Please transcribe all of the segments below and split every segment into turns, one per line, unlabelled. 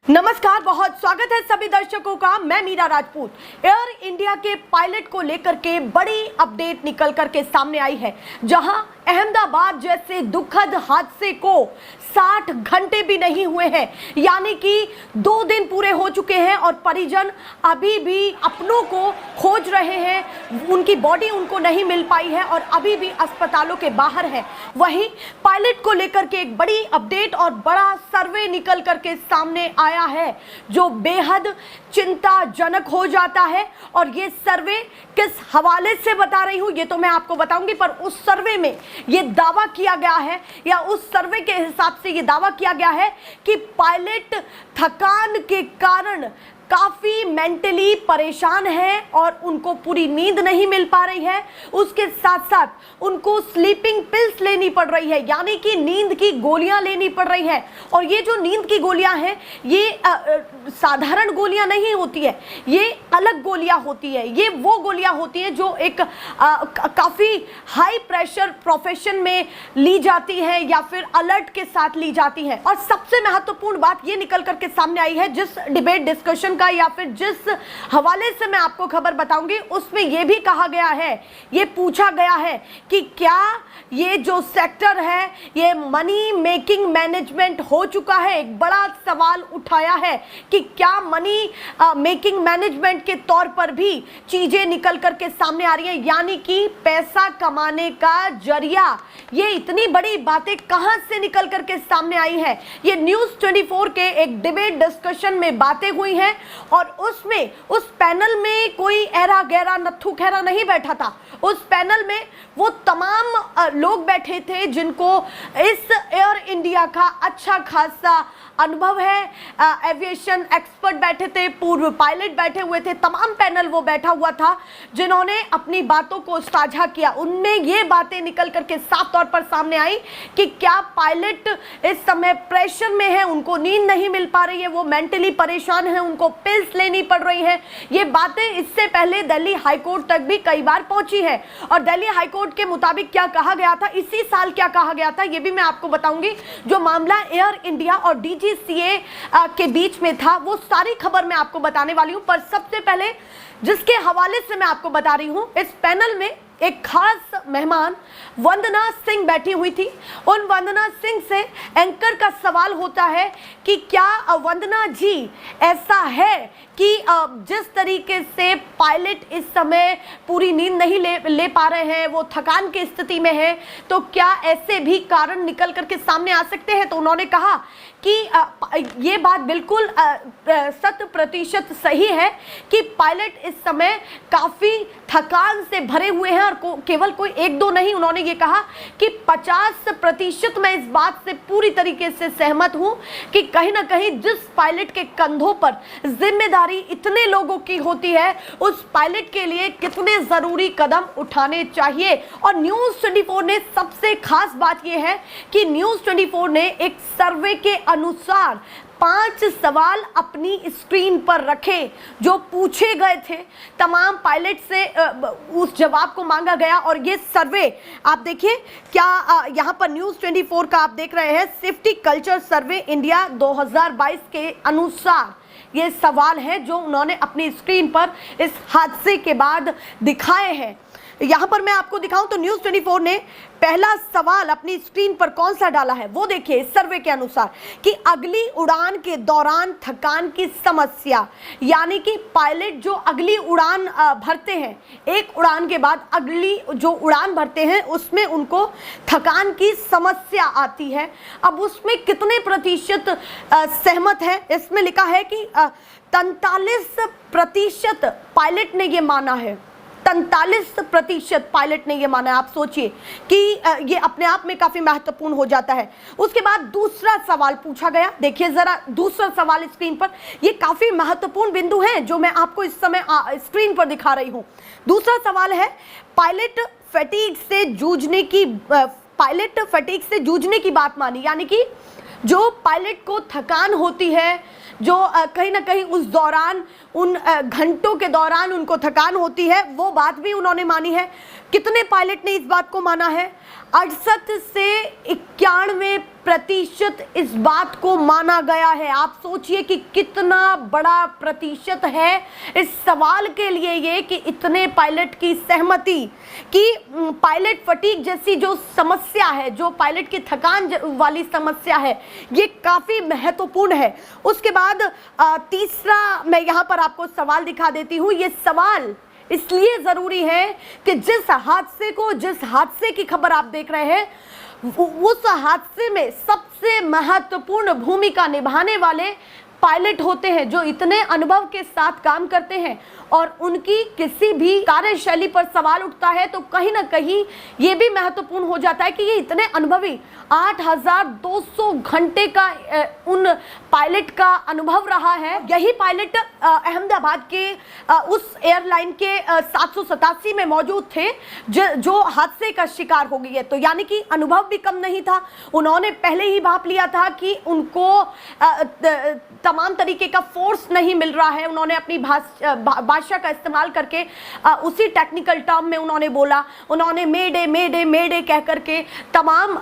नमस्कार, बहुत स्वागत है सभी दर्शकों का। मैं मीरा राजपूत। एयर इंडिया के पायलट को लेकर के बड़ी अपडेट निकल करके सामने आई है, जहां अहमदाबाद जैसे दुखद हादसे को 60 घंटे भी नहीं हुए हैं, यानी कि 2 दिन पूरे हो चुके हैं और परिजन अभी भी अपनों को खोज रहे हैं। उनकी बॉडी उनको नहीं मिल पाई है और अभी भी अस्पतालों के बाहर है। वहीं पायलट को लेकर के एक बड़ी अपडेट और बड़ा सर्वे निकल करके सामने आया है, जो बेहद चिंताजनक हो जाता है। और ये सर्वे किस हवाले से बता रही हूं ये तो मैं आपको बताऊंगी, पर उस सर्वे में ये दावा किया गया है, या उस सर्वे के हिसाब से ये दावा किया गया है कि पायलट थकान के कारण काफी मेंटली परेशान है और उनको पूरी नींद नहीं मिल पा रही है। उसके साथ साथ उनको स्लीपिंग पिल्स लेनी पड़ रही है, यानी कि नींद की गोलियां लेनी पड़ रही है। और ये जो नींद की गोलियां हैं, ये साधारण गोलियां नहीं होती है, ये अलग गोलियां होती है। ये वो गोलियां होती हैं जो एक काफी हाई प्रेशर प्रोफेशन में ली जाती है या फिर अलर्ट के साथ ली जाती है। और सबसे महत्वपूर्ण बात ये निकल करके सामने आई है, जिस डिबेट डिस्कशन का या फिर जिस हवाले से मैं आपको खबर बताऊंगी, उसमें यह भी कहा गया है, ये पूछा गया है कि क्या ये जो सेक्टर है ये मनी मेकिंग मैनेजमेंट हो चुका है। एक बड़ा सवाल उठाया है कि क्या मनी मेकिंग मैनेजमेंट के तौर पर भी चीजें निकल करके सामने आ रही हैं, यानी कि पैसा कमाने का जरिया। ये इतनी बड़ी बातें कहां से निकल करके सामने आई है, ये न्यूज़ 24 के एक डिबेट डिस्कशन में बातें हुई हैं। और उसमें उस पैनल में कोई ऐरा गैरा नत्थू खैरा नहीं बैठा था। उस पैनल में वो तमाम लोग बैठे थे जिनको इस एयर इंडिया का अच्छा खासा अनुभव है। एविएशन एक्सपर्ट बैठे थे, पूर्व पायलट बैठे हुए थे, तमाम पैनल वो बैठा हुआ था जिन्होंने अपनी बातों को साझा किया। उनमें ये बातें निकल करके साफ तौर पर सामने आई कि क्या पायलट इस समय प्रेशर में है, उनको नींद नहीं मिल पा रही है, वो मेंटली परेशान है, उनको पिल्स लेनी पड़ रही है। ये बातें इससे पहले दिल्ली हाईकोर्ट तक भी कई बार पहुंची है। और दिल्ली हाईकोर्ट के मुताबिक क्या कहा गया था, इसी साल क्या कहा गया था, ये भी मैं आपको बताऊंगी। जो मामला एयर इंडिया और डीजीसीए के बीच में था, वो सारी खबर मैं आपको बताने वाली हूं। पर सबसे पहले जिसके हवाले से मैं आपको बता रही हूं, इस पैनल में एक खास मेहमान वंदना सिंह बैठी हुई थी। उन वंदना सिंह से एंकर का सवाल होता है कि क्या वंदना जी ऐसा है कि जिस तरीके से पायलट इस समय पूरी नींद नहीं ले पा रहे हैं, वो थकान की स्थिति में है, तो क्या ऐसे भी कारण निकल करके सामने आ सकते हैं। तो उन्होंने कहा कि ये बात बिल्कुल 100% सही है कि पायलट इस समय काफ़ी थकान से भरे हुए हैं। और केवल कोई 1-2 नहीं, उन्होंने ये कहा कि 50% मैं इस बात से पूरी तरीके से सहमत हूं कि कहीं ना कहीं जिस पायलट के कंधों पर जिम्मेदारी इतने लोगों की होती है, उस पायलट के लिए कितने जरूरी कदम उठाने चाहिए। और न्यूज़ 24 ने सबसे खास बात यह है कि न्यूज़ 24 ने एक सर्वे के अनुसार 5 सवाल अपनी स्क्रीन पर रखे जो पूछे गए थे तमाम पायलट से। उस जवाब को मांगा गया। और ये सर्वे आप देखिए, क्या यहाँ पर न्यूज़ 24 का आप देख रहे हैं, सेफ्टी कल्चर सर्वे इंडिया 2022 के अनुसार ये सवाल है जो उन्होंने अपनी स्क्रीन पर इस हादसे के बाद दिखाए हैं। यहाँ पर मैं आपको दिखाऊं तो न्यूज़ 24 ने पहला सवाल अपनी स्क्रीन पर कौन सा डाला है, वो देखिए। इस सर्वे के अनुसार कि अगली उड़ान के दौरान थकान की समस्या, यानी कि पायलट जो अगली उड़ान भरते हैं, एक उड़ान के बाद अगली जो उड़ान भरते हैं उसमें उनको थकान की समस्या आती है। अब उसमें कितने प्रतिशत सहमत है, इसमें लिखा है कि 43% पायलट ने ये माना है। 43% पायलट ने ये माना है। आप सोचिए कि ये अपने आप में काफी महत्वपूर्ण हो जाता है। उसके बाद दूसरा सवाल पूछा गया, देखिए जरा दूसरा सवाल स्क्रीन पर। ये काफी महत्वपूर्ण बिंदु हैं जो मैं आपको इस समय स्क्रीन पर दिखा रही हूं। दूसरा सवाल है पायलट फैटीग से जूझने की बात मानी, यानी कि जो पायलट को थकान होती है, जो कहीं ना कहीं उस दौरान, उन घंटों के दौरान उनको थकान होती है, वो बात भी उन्होंने मानी है। कितने पायलट ने इस बात को माना है? 68 से 91% इस बात को माना गया है। आप सोचिए कि कितना बड़ा प्रतिशत है इस सवाल के लिए ये कि इतने पायलट की सहमति कि पायलट फटीग जैसी जो समस्या है, जो पायलट की थकान वाली समस्या है, ये काफ़ी महत्वपूर्ण है। उसके बाद तीसरा मैं यहाँ पर आपको सवाल दिखा देती हूँ। ये सवाल इसलिए ज़रूरी है कि जिस हादसे की खबर आप देख रहे हैं, उस हादसे में सबसे महत्वपूर्ण भूमिका निभाने वाले पायलट होते हैं, जो इतने अनुभव के साथ काम करते हैं और उनकी किसी भी कार्यशैली पर सवाल उठता है तो कहीं ना कहीं ये भी महत्वपूर्ण हो जाता है कि ये इतने अनुभवी 8200 घंटे का उन पायलट का अनुभव रहा है। यही पायलट अहमदाबाद के उस एयरलाइन के 787 में मौजूद थे जो हादसे का शिकार हो गई है। तो यानी कि अनुभव भी कम नहीं था, उन्होंने पहले ही भाप लिया था कि उनको तमाम तरीके का फोर्स नहीं मिल रहा है। उन्होंने अपनी भाषा का इस्तेमाल करके उसी टेक्निकल टर्म में उन्होंने बोला, उन्होंने मेडे मेडे मेडे कह करके तमाम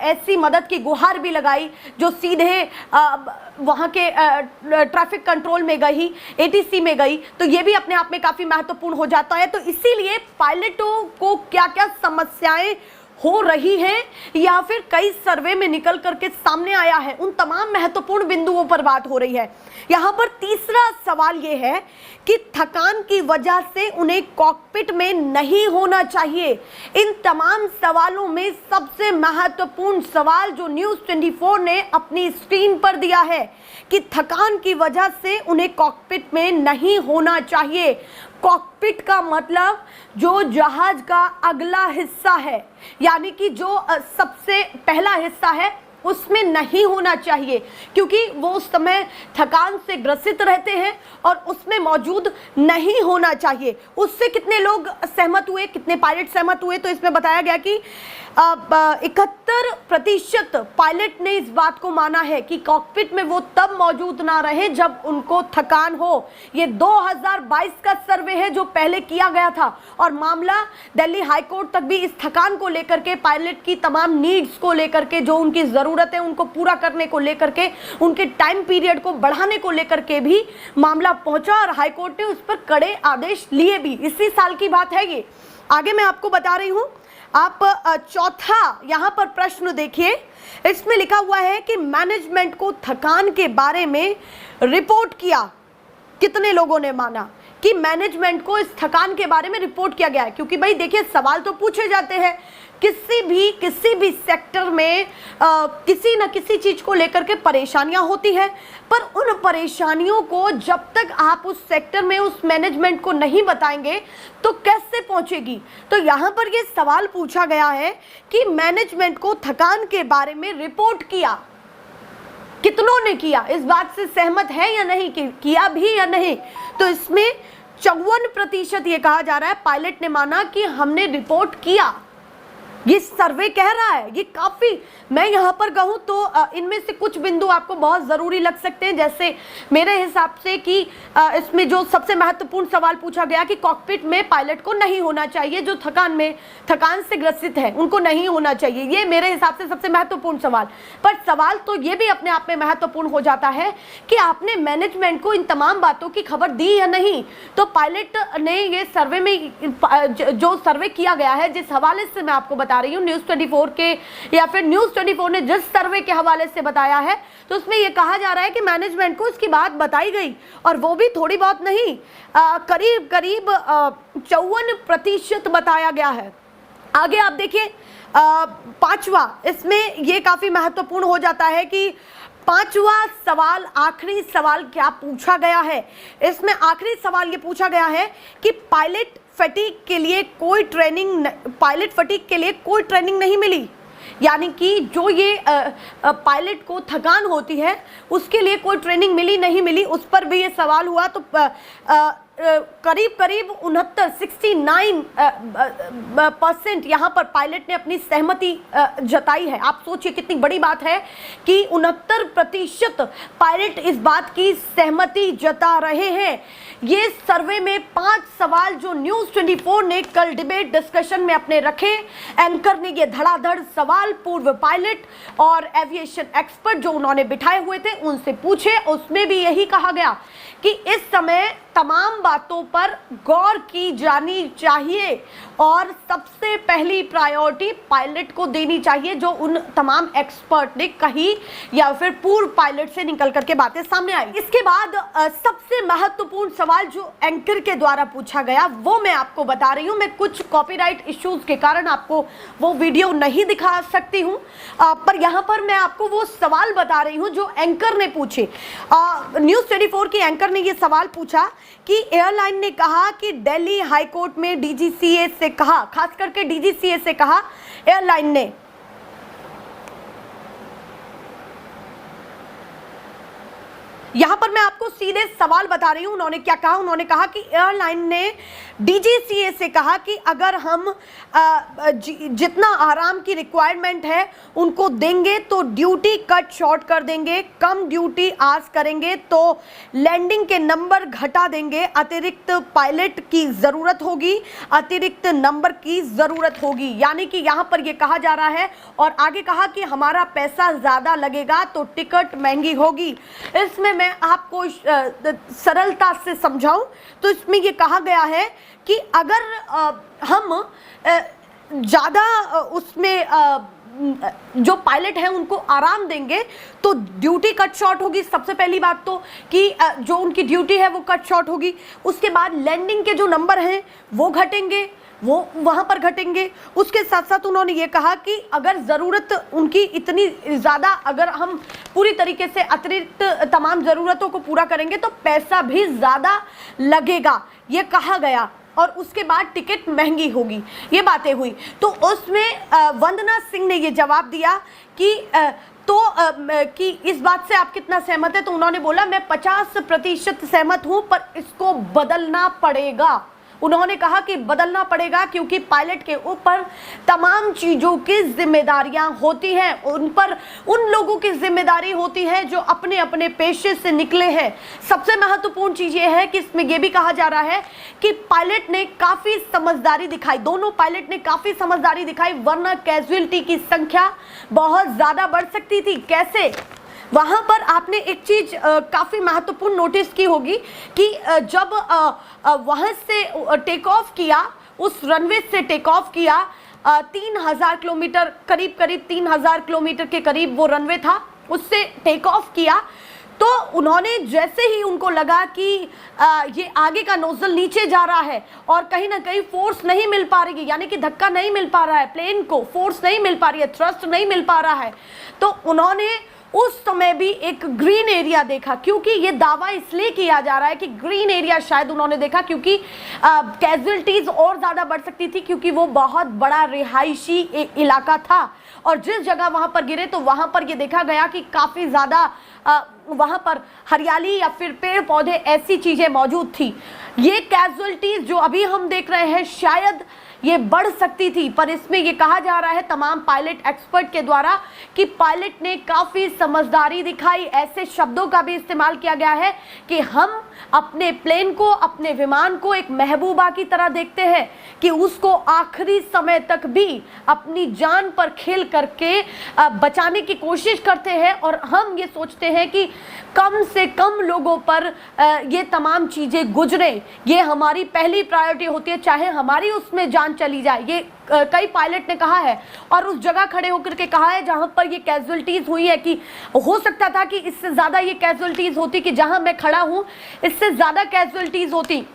ऐसी मदद की गुहार भी लगाई जो सीधे वहाँ के ट्रैफिक कंट्रोल में गई, एटीसी में गई। तो ये भी अपने आप में काफ़ी महत्वपूर्ण हो जाता है। तो इसीलिए पायलटों को क्या क्या समस्याएं हो रही है या फिर कई सर्वे में निकल करके सामने आया है, उन तमाम महत्वपूर्ण बिंदुओं पर बात हो रही है। यहाँ पर तीसरा सवाल ये है कि थकान की वजह से उन्हें कॉकपिट में नहीं होना चाहिए। इन तमाम सवालों में सबसे महत्वपूर्ण सवाल जो न्यूज़ 24 ने अपनी स्क्रीन पर दिया है कि थकान की वजह से उन्हें कॉकपिट में नहीं होना चाहिए। कॉकपिट का मतलब जो जहाज का अगला हिस्सा है, यानी कि जो सबसे पहला हिस्सा है उसमें नहीं होना चाहिए, क्योंकि वो उस समय थकान से ग्रसित रहते हैं और उसमें मौजूद नहीं होना चाहिए। उससे कितने लोग सहमत हुए, कितने पायलट सहमत हुए? तो इसमें बताया गया कि 71% पायलट ने इस बात को माना है कि कॉकपिट में वो तब मौजूद ना रहे जब उनको थकान हो। ये 2022 का सर्वे है जो पहले किया गया था और मामला दिल्ली हाई कोर्ट तक भी इस थकान को लेकर के, पायलट की तमाम नीड्स को लेकर के, जो उनकी ज़रूरत है उनको पूरा करने को लेकर के, उनके टाइम पीरियड को बढ़ाने को लेकर के भी मामला पहुंचा और हाई कोर्ट ने उस पर कड़े आदेश लिए भी। इसी साल की बात है ये। आगे मैं आपको बता रही हूँ। आप चौथा यहाँ पर प्रश्न देखिए, इसमें लिखा हुआ है कि मैनेजमेंट को थकान के बारे में रिपोर्ट किया। कितने लोगों ने माना कि मैनेजमेंट को इस थकान के बारे में रिपोर्ट किया गया है? क्योंकि भाई देखिए, सवाल तो पूछे जाते हैं किसी भी सेक्टर में किसी न किसी चीज को लेकर के परेशानियां होती है, पर उन परेशानियों को जब तक आप उस सेक्टर में उस मैनेजमेंट को नहीं बताएंगे तो कैसे पहुंचेगी। तो यहाँ पर ये सवाल पूछा गया है कि मैनेजमेंट को थकान के बारे में रिपोर्ट किया, कितनों ने किया? इस बात से सहमत है या नहीं, किया भी या नहीं? तो इसमें 54% ये कहा जा रहा है पायलट ने माना कि हमने रिपोर्ट किया। ये सर्वे कह रहा है। ये काफ़ी, मैं यहाँ पर कहूँ तो इनमें से कुछ बिंदु आपको बहुत ज़रूरी लग सकते हैं। जैसे मेरे हिसाब से कि इसमें जो सबसे महत्वपूर्ण सवाल पूछा गया कि कॉकपिट में पायलट को नहीं होना चाहिए, जो थकान से ग्रसित है उनको नहीं होना चाहिए। ये मेरे हिसाब से सबसे महत्वपूर्ण सवाल। पर सवाल तो ये भी अपने आप में महत्वपूर्ण हो जाता है कि आपने मैनेजमेंट को इन तमाम बातों की खबर दी या नहीं। तो पायलट ने ये सर्वे में जो सर्वे किया गया है, जिस हवाले से मैं आपको बता रही हूँ, न्यूज़ 24 के या फिर न्यूज़ 24 ने जिस सर्वे के हवाले से बताया है, तो उसमें यह कहा जा रहा है कि मैनेजमेंट को इसकी बात बताई गई, और वो भी थोड़ी बहुत नहीं, करीब 54% बताया गया है। आगे आप देखिए, पांचवा, इसमें यह काफी महत्वपूर्ण हो जाता है कि पांचवा सवाल, आखिरी सवाल क्या पूछा गया है। इसमें आखिरी सवाल ये पूछा गया है कि पायलट फटीग के लिए कोई ट्रेनिंग नहीं मिली। यानी कि जो ये पायलट को थकान होती है उसके लिए कोई ट्रेनिंग मिली नहीं मिली, उस पर भी ये सवाल हुआ। तो करीब करीब 69% यहाँ पर पायलट ने अपनी सहमति जताई है। आप सोचिए कितनी बड़ी बात है कि 69% पायलट इस बात की सहमति जता रहे हैं। ये सर्वे में 5 सवाल जो न्यूज़ 24 ने कल डिबेट डिस्कशन में अपने रखे, एंकर ने ये धड़ाधड़ सवाल पूर्व पायलट और एविएशन एक्सपर्ट जो उन्होंने बिठाए हुए थे उनसे पूछे। उसमें भी यही कहा गया कि इस समय तमाम बातों पर गौर की जानी चाहिए और सबसे पहली प्रायोरिटी पायलट को देनी चाहिए, जो उन तमाम एक्सपर्ट ने कही या फिर पूर्व पायलट से निकल करके बातें सामने आई। इसके बाद सबसे महत्वपूर्ण सवाल जो एंकर के द्वारा पूछा गया वो मैं आपको बता रही हूँ। मैं कुछ कॉपीराइट इश्यूज के कारण आपको वो वीडियो नहीं दिखा सकती हूँ, पर यहाँ पर मैं आपको वो सवाल बता रही हूँ जो एंकर ने पूछे। न्यूज़ 24 की एंकर ने ये सवाल पूछा कि एयरलाइन ने कहा कि दिल्ली हाईकोर्ट में डीजीसीए से कहा, खास करके डीजीसीए से कहा एयरलाइन ने, यहां पर मैं आपको सीधे सवाल बता रही हूं। उन्होंने क्या कहा? उन्होंने कहा कि एयरलाइन ने डीजीसीए से कहा कि अगर हम जितना आराम की रिक्वायरमेंट है उनको देंगे तो ड्यूटी कट शॉर्ट कर देंगे, कम ड्यूटी आवर्स करेंगे तो लैंडिंग के नंबर घटा देंगे, अतिरिक्त पायलट की ज़रूरत होगी, अतिरिक्त नंबर की ज़रूरत होगी। यानी कि यहाँ पर ये कहा जा रहा है और आगे कहा कि हमारा पैसा ज़्यादा लगेगा तो टिकट महंगी होगी। इसमें मैं आपको सरलता से समझाऊं तो इसमें ये कहा गया है कि अगर हम ज़्यादा उसमें जो पायलट हैं उनको आराम देंगे तो ड्यूटी कट शॉर्ट होगी। सबसे पहली बात तो कि जो उनकी ड्यूटी है वो कट शॉर्ट होगी। उसके बाद लैंडिंग के जो नंबर हैं वो घटेंगे, वो वहाँ पर घटेंगे। उसके साथ साथ उन्होंने ये कहा कि अगर ज़रूरत उनकी इतनी ज़्यादा, अगर हम पूरी तरीके से अतिरिक्त तमाम ज़रूरतों को पूरा करेंगे तो पैसा भी ज़्यादा लगेगा, ये कहा गया। और उसके बाद टिकट महंगी होगी, ये बातें हुई। तो उसमें वंदना सिंह ने ये जवाब दिया कि कि इस बात से आप कितना सहमत है? तो उन्होंने बोला मैं 50% सहमत हूँ, पर इसको बदलना पड़ेगा। उन्होंने कहा कि बदलना पड़ेगा क्योंकि पायलट के ऊपर तमाम चीज़ों की जिम्मेदारियां होती हैं, उन पर उन लोगों की जिम्मेदारी होती है जो अपने अपने पेशे से निकले हैं। सबसे महत्वपूर्ण चीज़ ये है कि इसमें यह भी कहा जा रहा है कि पायलट ने काफ़ी समझदारी दिखाई, दोनों पायलट ने काफ़ी समझदारी दिखाई, वरना कैजुअलिटी की संख्या बहुत ज़्यादा बढ़ सकती थी। कैसे? वहाँ पर आपने एक चीज़ काफ़ी महत्वपूर्ण नोटिस की होगी कि जब वहाँ से टेक ऑफ किया, उस रनवे से टेक ऑफ किया, 3000 किलोमीटर, करीब 3000 किलोमीटर के करीब वो रनवे था, उससे टेक ऑफ किया तो उन्होंने जैसे ही उनको लगा कि ये आगे का नोजल नीचे जा रहा है और कहीं ना कहीं फोर्स नहीं मिल पा रही है, यानी कि धक्का नहीं मिल पा रहा है, प्लेन को फोर्स नहीं मिल पा रही है, थ्रस्ट नहीं मिल पा रहा है, तो उन्होंने उस समय भी एक ग्रीन एरिया देखा। क्योंकि ये दावा इसलिए किया जा रहा है कि ग्रीन एरिया शायद उन्होंने देखा क्योंकि कैजुअलिटीज और ज़्यादा बढ़ सकती थी, क्योंकि वो बहुत बड़ा रिहायशी इलाका था और जिस जगह वहाँ पर गिरे तो वहाँ पर ये देखा गया कि काफ़ी ज़्यादा वहाँ पर हरियाली या फिर पेड़ पौधे ऐसी चीज़ें मौजूद थी। ये कैजुअलिटीज जो अभी हम देख रहे हैं शायद ये बढ़ सकती थी, पर इसमें ये कहा जा रहा है तमाम पायलट एक्सपर्ट के द्वारा कि पायलट ने काफ़ी समझदारी दिखाई। ऐसे शब्दों का भी इस्तेमाल किया गया है कि हम अपने प्लेन को, अपने विमान को एक महबूबा की तरह देखते हैं कि उसको आखिरी समय तक भी अपनी जान पर खेल करके बचाने की कोशिश करते हैं और हम ये सोचते हैं कि कम से कम लोगों पर ये तमाम चीज़ें गुजरें, ये हमारी पहली प्रायोरिटी होती है, चाहे हमारी उसमें जान चली जाए। ये कई पायलट ने कहा है और उस जगह खड़े होकर के कहा है जहां पर ये कैजुअलिटीज हुई है कि हो सकता था कि इससे ज़्यादा ये कैजुअलिटीज होती, कि जहां मैं खड़ा हूं इससे ज़्यादा कैजुअलिटीज होती।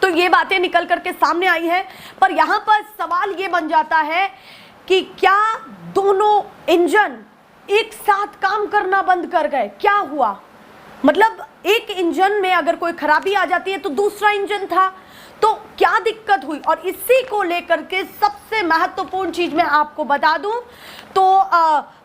तो ये बातें निकल करके सामने आई है, पर यहाँ पर सवाल ये बन जाता है कि क्या दोनों इंजन एक साथ काम करना बंद कर गए? क्या हुआ? मतलब एक इंजन में अगर कोई खराबी आ जाती है तो दूसरा इंजन था, तो क्या दिक्कत हुई? और इसी को लेकर के सबसे महत्वपूर्ण चीज मैं आपको बता दूं तो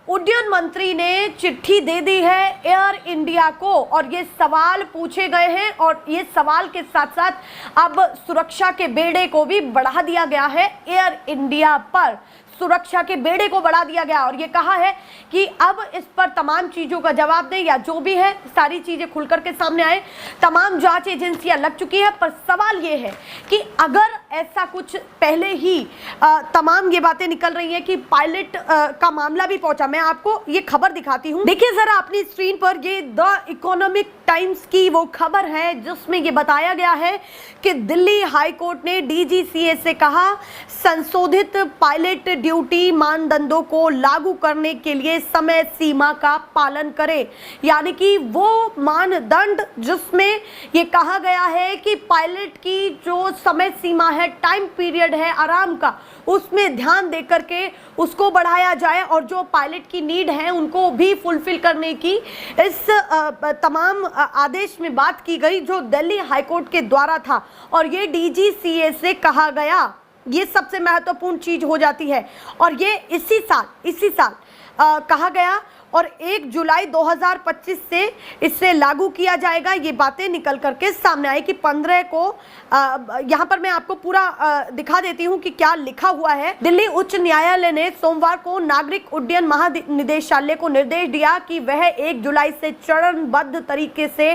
उड्डयन मंत्री ने चिट्ठी दे दी है एयर इंडिया को और ये सवाल पूछे गए हैं और ये सवाल के साथ साथ अब सुरक्षा के बेड़े को भी बढ़ा दिया गया है। एयर इंडिया पर सुरक्षा के बेड़े को बढ़ा दिया गया और ये कहा है कि अब इस पर तमाम चीजों का जवाब दें या जो भी है सारी चीजें खुलकर के सामने आए। तमाम जांच एजेंसियां लग चुकी है, पर सवाल ये है कि अगर ऐसा कुछ पहले ही तमाम ये बातें निकल रही हैं कि पायलट का मामला भी पहुंचा। मैं आपको ये खबर दिखाती हूँ, देखिए जरा अपनी स्क्रीन पर, ये द इकोनॉमिक टाइम्स की वो खबर है जिसमें ये बताया गया है कि दिल्ली हाई कोर्ट ने डीजीसीए से कहा संशोधित पायलट ड्यूटी मानदंडों को लागू करने के लिए समय सीमा का पालन करें। यानी कि वो मानदंड जिसमें ये कहा गया है कि पायलट की जो समय सीमा है, टाइम पीरियड है आराम का, उसमें ध्यान देकर के उसको बढ़ाया जाए और जो पायलट की नीड है उनको भी फुलफिल करने की इस तमाम आदेश में बात की गई जो दिल्ली हाईकोर्ट के द्वारा था और ये डीजीसीए से कहा गया। ये सबसे महत्वपूर्ण चीज हो जाती है और ये इसी साल कहा गया और 1 जुलाई 2025 से इससे लागू किया जाएगा। ये बातें निकल करके सामने आई कि 15 को यहाँ पर मैं आपको पूरा दिखा देती हूँ कि क्या लिखा हुआ है। दिल्ली उच्च न्यायालय ने सोमवार को नागरिक उड्डयन महानिदेशालय को निर्देश दिया कि वह 1 जुलाई से चरणबद्ध तरीके से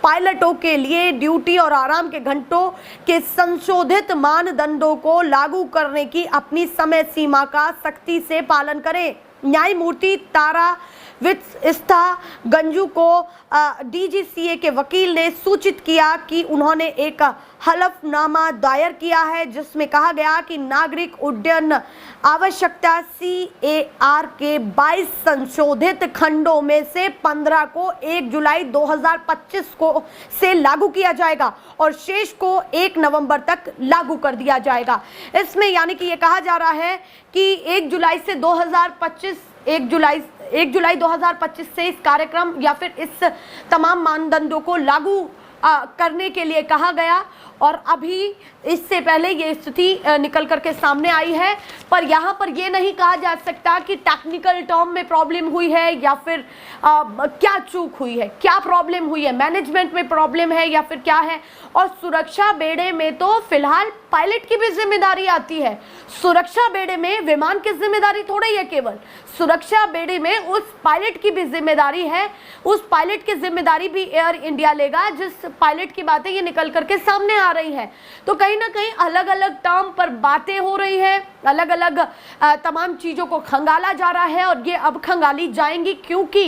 पायलटों के लिए ड्यूटी और आराम के घंटों के संशोधित मानदंडों को लागू करने की अपनी समय सीमा का सख्ती से पालन करें। न्यायमूर्ति तारा वित्स्था गंजू को डीजीसीए के वकील ने सूचित किया कि उन्होंने एक हलफनामा दायर किया है जिसमें कहा गया कि नागरिक उड्डयन आवश्यकता CAR के 22 संशोधित खंडों में से 15 को 1 जुलाई 2025 को से लागू किया जाएगा और शेष को 1 नवंबर तक लागू कर दिया जाएगा। इसमें यानी कि ये कहा जा रहा है कि 1 जुलाई 2025 से इस कार्यक्रम या फिर इस तमाम मानदंडों को लागू करने के लिए कहा गया और अभी इससे पहले ये स्थिति निकल करके सामने आई है। पर यहाँ पर ये नहीं कहा जा सकता कि टेक्निकल टर्म में प्रॉब्लम हुई है या फिर क्या चूक हुई है, क्या प्रॉब्लम हुई है, मैनेजमेंट में प्रॉब्लम है या फिर क्या है। और सुरक्षा बेड़े में तो फिलहाल पायलट की भी जिम्मेदारी आती है। सुरक्षा बेड़े में विमान की जिम्मेदारी थोड़ी है, केवल सुरक्षा बेड़े में उस पायलट की भी जिम्मेदारी है। उस पायलट की जिम्मेदारी भी एयर इंडिया लेगा जिस पायलट की बातें ये निकल करके सामने आ रही है। तो कहीं ना कहीं अलग अलग टर्म पर बातें हो रही है, अलग अलग तमाम चीजों को खंगाला जा रहा है और ये अब खंगाली जाएंगी क्योंकि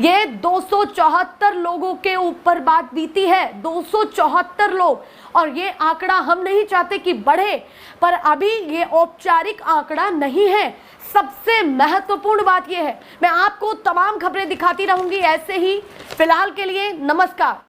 ये 274 लोगों के ऊपर बात बीती है। 274 लोग, और ये आंकड़ा हम नहीं चाहते कि बढ़े, पर अभी ये औपचारिक आंकड़ा नहीं है। सबसे महत्वपूर्ण बात यह है, मैं आपको तमाम खबरें दिखाती रहूंगी ऐसे ही। फिलहाल के लिए नमस्कार।